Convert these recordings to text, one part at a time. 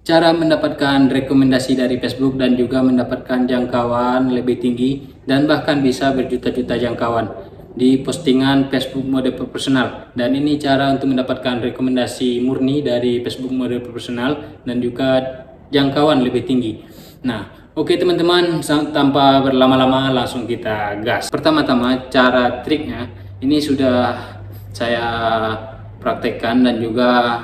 cara mendapatkan rekomendasi dari Facebook dan juga mendapatkan jangkauan lebih tinggi dan bahkan bisa berjuta-juta jangkauan di postingan Facebook mode profesional. Dan ini cara untuk mendapatkan rekomendasi murni dari Facebook mode profesional dan juga jangkauan lebih tinggi. Nah, oke teman-teman, tanpa berlama-lama langsung kita gas. Pertama-tama cara triknya ini sudah saya praktekkan dan juga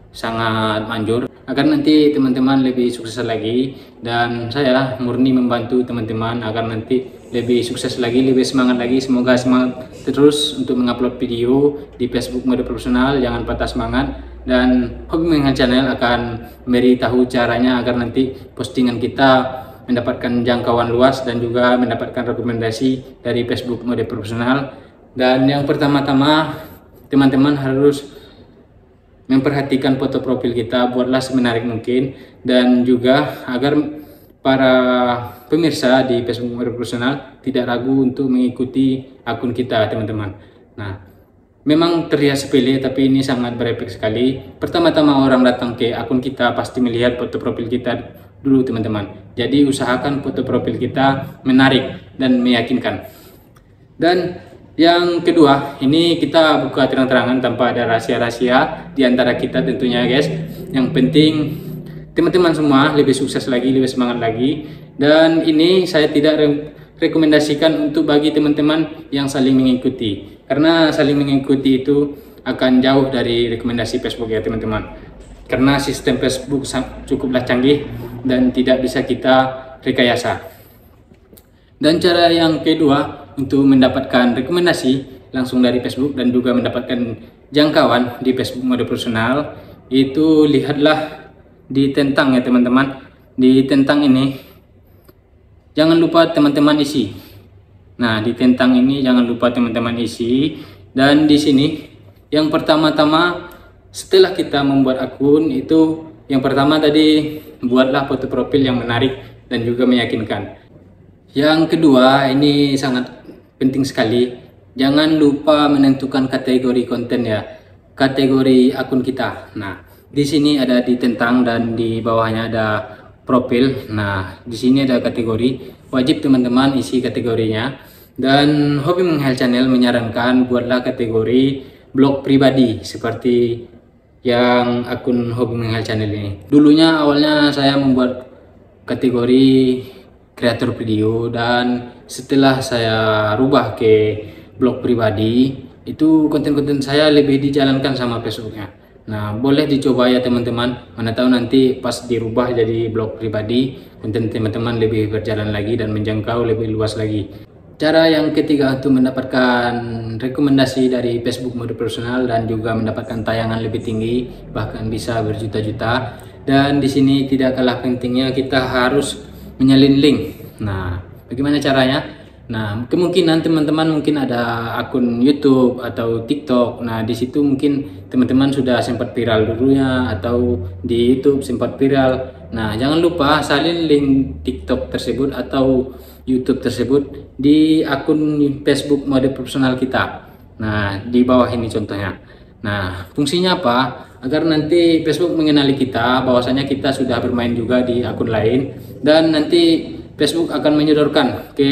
sangat manjur agar nanti teman-teman lebih sukses lagi, dan saya murni membantu teman-teman agar nanti lebih sukses lagi, lebih semangat lagi. Semoga semangat terus untuk mengupload video di Facebook mode profesional, jangan patah semangat. Dan Hobi Menghal Channel akan memberitahu caranya agar nanti postingan kita mendapatkan jangkauan luas dan juga mendapatkan rekomendasi dari Facebook mode profesional. Dan yang pertama-tama teman-teman harus memperhatikan foto profil kita, buatlah semenarik mungkin, dan juga agar para pemirsa di Facebook mode profesional tidak ragu untuk mengikuti akun kita teman-teman. Nah, memang terlihat sepele tapi ini sangat berefek sekali. Pertama-tama orang datang ke akun kita pasti melihat foto profil kita dulu teman-teman. Jadi usahakan foto profil kita menarik dan meyakinkan. Dan yang kedua, ini kita buka terang-terangan tanpa ada rahasia-rahasia di antara kita tentunya guys. Yang penting teman-teman semua lebih sukses lagi, lebih semangat lagi. Dan ini saya tidak rekomendasikan untuk bagi teman-teman yang saling mengikuti, karena saling mengikuti itu akan jauh dari rekomendasi Facebook ya teman-teman. Karena sistem Facebook cukuplah canggih dan tidak bisa kita rekayasa. Dan cara yang kedua untuk mendapatkan rekomendasi langsung dari Facebook dan juga mendapatkan jangkauan di Facebook mode profesional, itu lihatlah di tentang ya teman-teman. Di tentang ini jangan lupa teman-teman isi. Nah, di tentang ini jangan lupa teman-teman isi. Dan di sini yang pertama-tama setelah kita membuat akun itu, yang pertama tadi buatlah foto profil yang menarik dan juga meyakinkan. Yang kedua, ini sangat penting sekali, jangan lupa menentukan kategori konten ya, kategori akun kita. Nah, di sini ada di tentang dan di bawahnya ada profil. Nah, di sini ada kategori, wajib teman-teman isi kategorinya. Dan Hobi Menghal Channel menyarankan buatlah kategori blog pribadi seperti yang akun Hobi Menghal Channel ini. Dulunya awalnya saya membuat kategori kreator video, dan setelah saya rubah ke blog pribadi, itu konten-konten saya lebih dijalankan sama Facebooknya. Nah, boleh dicoba ya teman-teman, mana tahu nanti pas dirubah jadi blog pribadi, konten teman-teman lebih berjalan lagi dan menjangkau lebih luas lagi. Cara yang ketiga untuk mendapatkan rekomendasi dari Facebook mode profesional dan juga mendapatkan tayangan lebih tinggi, bahkan bisa berjuta-juta. Dan di sini tidak kalah pentingnya kita harus menyalin link. Nah, bagaimana caranya? Nah, kemungkinan teman-teman mungkin ada akun YouTube atau TikTok. Nah, di situ mungkin teman-teman sudah sempat viral dulunya, atau di YouTube sempat viral. Nah, jangan lupa salin link TikTok tersebut atau YouTube tersebut di akun Facebook mode profesional kita. Nah, di bawah ini contohnya. Nah, fungsinya apa? Agar nanti Facebook mengenali kita bahwasanya kita sudah bermain juga di akun lain, dan nanti Facebook akan menyodorkan ke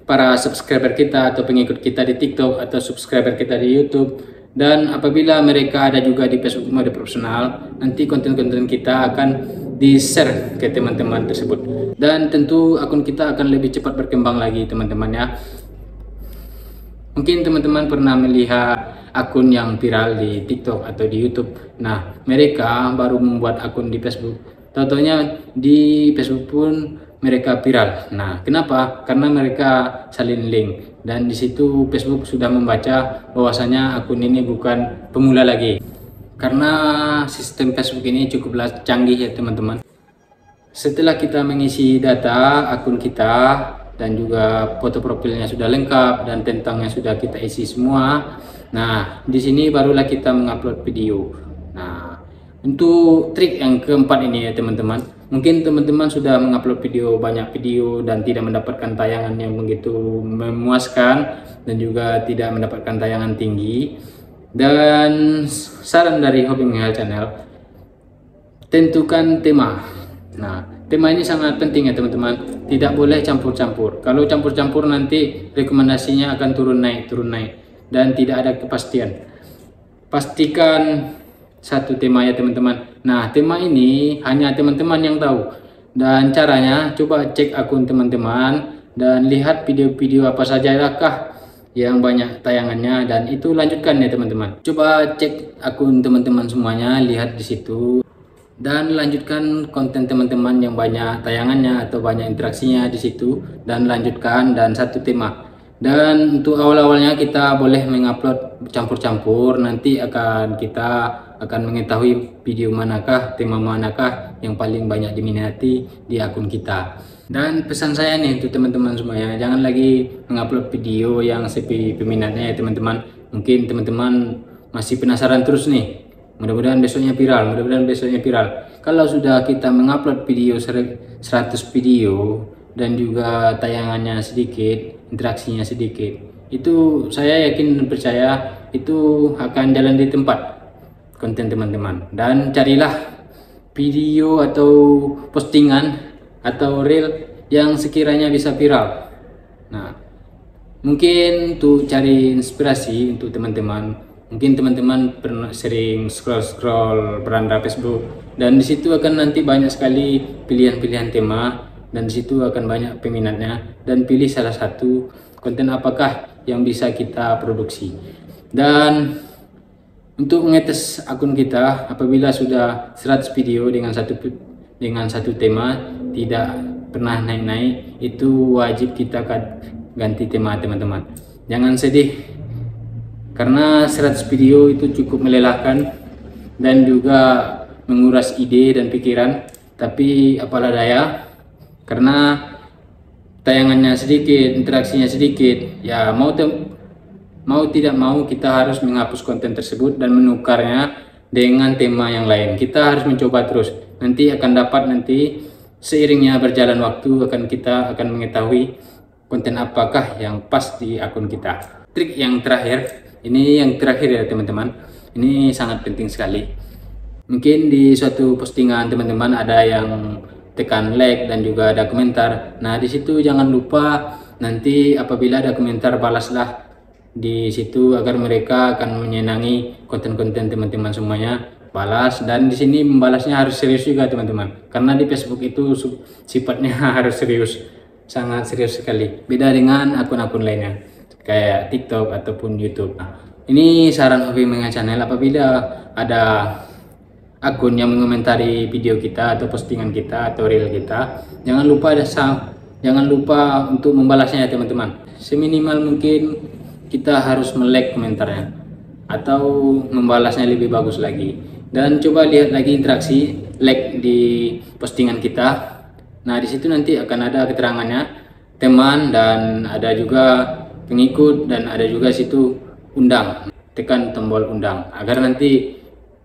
para subscriber kita atau pengikut kita di TikTok atau subscriber kita di YouTube. Dan apabila mereka ada juga di Facebook mode profesional, nanti konten-konten kita akan di-share ke teman-teman tersebut. Dan tentu akun kita akan lebih cepat berkembang lagi teman-teman ya. Mungkin teman-teman pernah melihat akun yang viral di TikTok atau di YouTube. Nah, mereka baru membuat akun di Facebook. Contohnya di Facebook pun mereka viral. Nah, kenapa? Karena mereka salin link, dan di situ Facebook sudah membaca bahwasanya akun ini bukan pemula lagi. Karena sistem Facebook ini cukuplah canggih ya teman-teman. Setelah kita mengisi data akun kita dan juga foto profilnya sudah lengkap dan tentangnya sudah kita isi semua, nah di sini barulah kita mengupload video. Nah, untuk trik yang keempat ini ya teman-teman, mungkin teman-teman sudah mengupload video, banyak video, dan tidak mendapatkan tayangan yang begitu memuaskan dan juga tidak mendapatkan tayangan tinggi. Dan saran dari Hobi Menghal Channel, tentukan tema. Nah, tema ini sangat penting ya teman-teman. Tidak boleh campur-campur. Kalau campur-campur nanti rekomendasinya akan turun naik dan tidak ada kepastian. Pastikan satu tema ya teman-teman. Nah, tema ini hanya teman-teman yang tahu. Dan caranya coba cek akun teman-teman dan lihat video-video apa saja yang banyak tayangannya, dan itu lanjutkan ya teman-teman. Coba cek akun teman-teman semuanya, lihat di situ dan lanjutkan konten teman-teman yang banyak tayangannya atau banyak interaksinya di situ, dan lanjutkan dan satu tema. Dan untuk awal-awalnya kita boleh mengupload campur-campur, nanti kita akan mengetahui video manakah, tema manakah yang paling banyak diminati di akun kita. Dan pesan saya nih untuk teman-teman semuanya, jangan lagi mengupload video yang sepi peminatnya ya teman-teman. Mungkin teman-teman masih penasaran terus nih, mudah-mudahan besoknya viral, Kalau sudah kita mengupload video 100 video dan juga tayangannya sedikit, interaksinya sedikit, itu saya yakin dan percaya itu akan jalan di tempat konten teman-teman. Dan carilah video atau postingan atau reel yang sekiranya bisa viral. Nah, mungkin untuk cari inspirasi untuk teman-teman, mungkin teman-teman pernah sering scroll beranda Facebook, dan di situ akan nanti banyak sekali pilihan-pilihan tema, dan di situ akan banyak peminatnya, dan pilih salah satu konten apakah yang bisa kita produksi. Dan untuk mengetes akun kita, apabila sudah 100 video dengan satu tema tidak pernah naik-naik, itu wajib kita ganti tema teman-teman. Jangan sedih, karena 100 video itu cukup melelahkan dan juga menguras ide dan pikiran. Tapi apalah daya, karena tayangannya sedikit, interaksinya sedikit, ya mau tidak mau kita harus menghapus konten tersebut dan menukarnya dengan tema yang lain. Kita harus mencoba terus. Nanti akan dapat, seiringnya berjalan waktu kita akan mengetahui konten apakah yang pas di akun kita. Trik yang terakhir, ini yang terakhir ya teman-teman, ini sangat penting sekali. Mungkin di suatu postingan teman-teman ada yang tekan like dan juga ada komentar. Nah, di situ jangan lupa nanti apabila ada komentar, balaslah di situ agar mereka akan menyenangi konten-konten teman-teman semuanya. Balas, dan di sini membalasnya harus serius juga teman-teman, karena di Facebook itu sifatnya harus serius, sangat serius sekali. Beda dengan akun-akun lainnya kayak TikTok ataupun YouTube. Nah, ini saran Hobi Menga Channel, apabila ada akun yang mengomentari video kita atau postingan kita atau reel kita, jangan lupa untuk membalasnya ya teman-teman. Seminimal mungkin kita harus melike komentarnya atau membalasnya lebih bagus lagi. Dan coba lihat lagi interaksi like di postingan kita. Nah, di situ nanti akan ada keterangannya teman, dan ada juga pengikut, dan ada juga situ undang. Tekan tombol undang agar nanti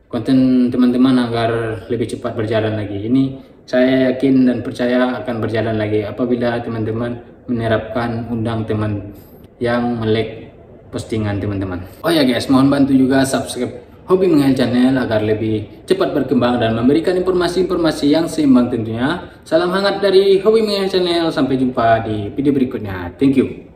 konten teman-teman agar lebih cepat berjalan lagi. Ini saya yakin dan percaya akan berjalan lagi apabila teman-teman menerapkan undang teman yang melike postingan teman-teman. Oh ya guys, mohon bantu juga subscribe Hobi Menga Channel agar lebih cepat berkembang dan memberikan informasi-informasi yang seimbang tentunya. Salam hangat dari Hobi Menga Channel, sampai jumpa di video berikutnya. Thank you.